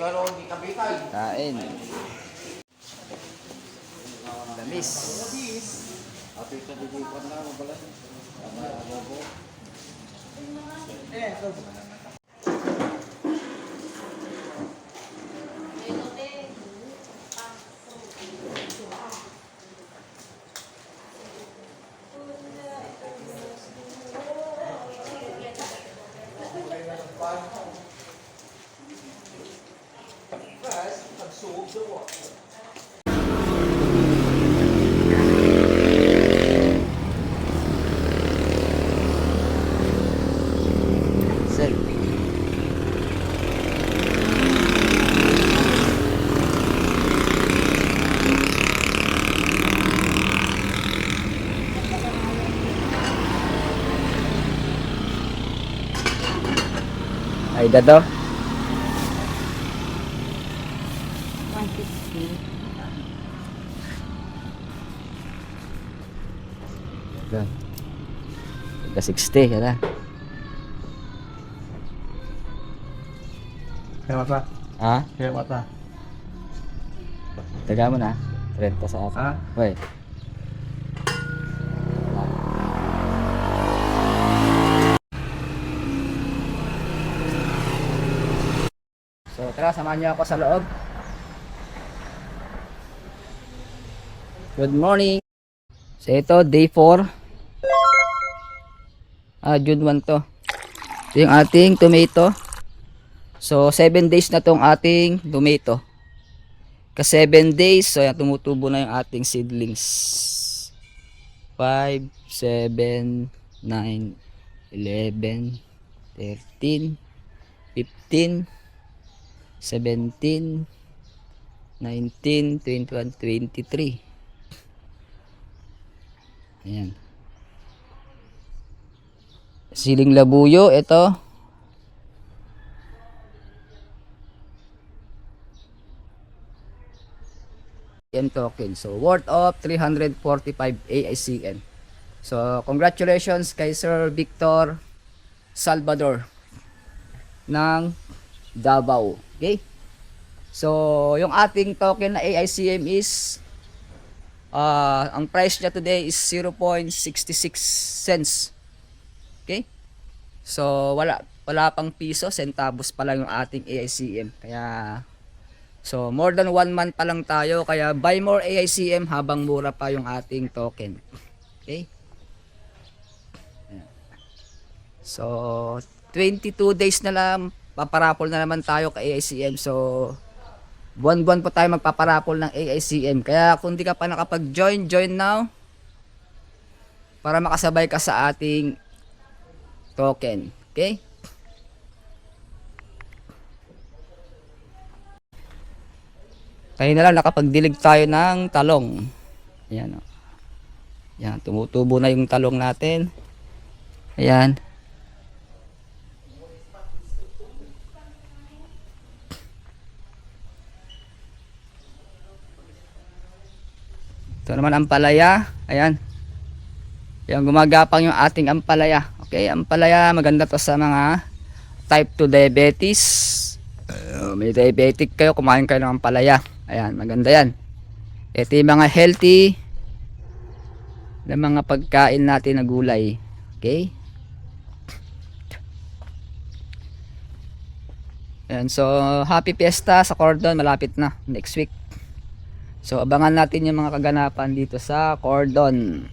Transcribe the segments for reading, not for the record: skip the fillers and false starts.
Kain. Lamis. Ay dado. 150. Yan. Ka 60 kada. Kaya mata. Ha? Kaya mata. Taga mo na. 30 sa akin. Ha? Wait. So tara, samahan niyo ako sa loob. Good morning. So ito, day 4. June 1 to. Ito yung ating tomato. So 7 days na tong ating tomato. Ka 7 days, so yan, tumutubo na yung ating seedlings. 5, 7, 9, 11, 13, 15, 17, 19, 21, 23. Ayan. Siling labuyo, ito. Token. So worth of 345 AICN. So congratulations kay Sir Victor Salvador ng Davao. Okay? So yung ating token na AICM is ang price niya today is 0.66 cents. Okay? So wala pang piso, centavos pa lang yung ating AICM. Kaya so more than 1 month pa lang tayo, kaya buy more AICM habang mura pa yung ating token. Okay? So 22 days na lang, paparapol na naman tayo kay AICM. So buwan-buwan pa tayo magpaparapol ng AICM. Kaya kung di ka pa nakapag-join, join now para makasabay ka sa ating token. Okay? Tayo na lang nakapagdilig tayo ng talong. Ayan o. Ayan, tumutubo na yung talong natin. Ayan. Ito naman ang ampalaya. Ayan. Ayan, gumagapang yung ating ampalaya. Okay, ampalaya, maganda to sa mga type 2 diabetes. May diabetic kayo, kumain kayo ng ampalaya. Ayan, maganda yan. Ito yung mga healthy na mga pagkain natin na gulay. Okay? Ayan, so happy fiesta sa Cordon, malapit na next week. So abangan natin yung mga kaganapan dito sa Cordon.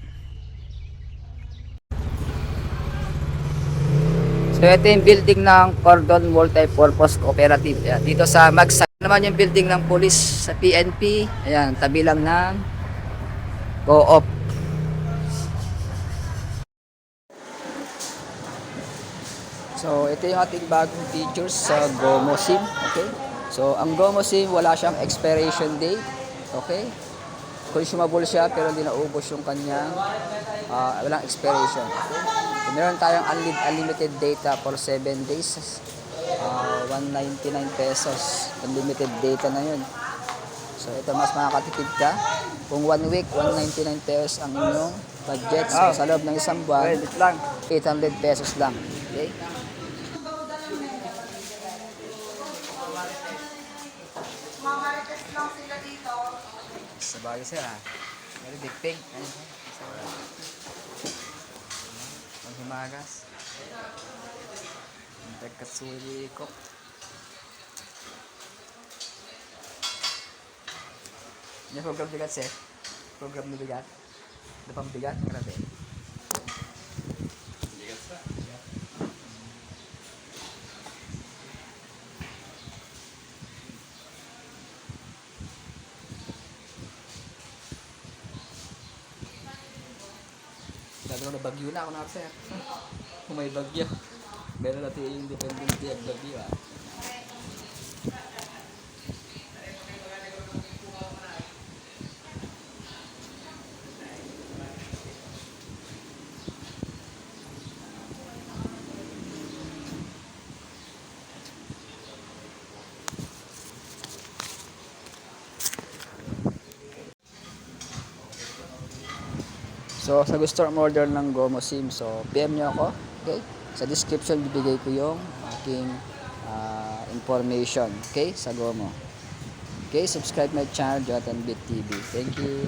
So ito yung building ng Cordon Multipurpose Cooperative. Ayan, dito sa Magsa naman yung building ng police sa PNP. Ayan, tabi lang ng Co-op. So ito yung ating bagong features sa GOMO SIM. Okay? So ang GOMO SIM, wala siyang expiration date. Okay? Consumable siya pero hindi naubos yung kanyang walang expiration. Okay? So, meron tayong unlimited data for 7 days. 199 pesos. Unlimited data na yun. So ito, mas makakatipid ka. Kung 1 week, 199 pesos ang inyong budget. So sa loob ng isang buwan, 800 pesos lang. Okay? Bagay sir ha. Very big pig. Ayun sir. Ang himagas. Ang tagkatsuli ko. Yung program bigat sir. Program ni bigat. Dapang bigat. Grabe. Sabi ko na bagyo na ako na sir. Kung may bagyo. Meron natin yung independent at bagyo ah. So, sa gusto order ng Gomo SIM, so PM nyo ako, okay? Sa description, bibigay ko yung aking information, okay? Sa Gomo. Okay, subscribe my channel, Jonathan Bit TV. Thank you.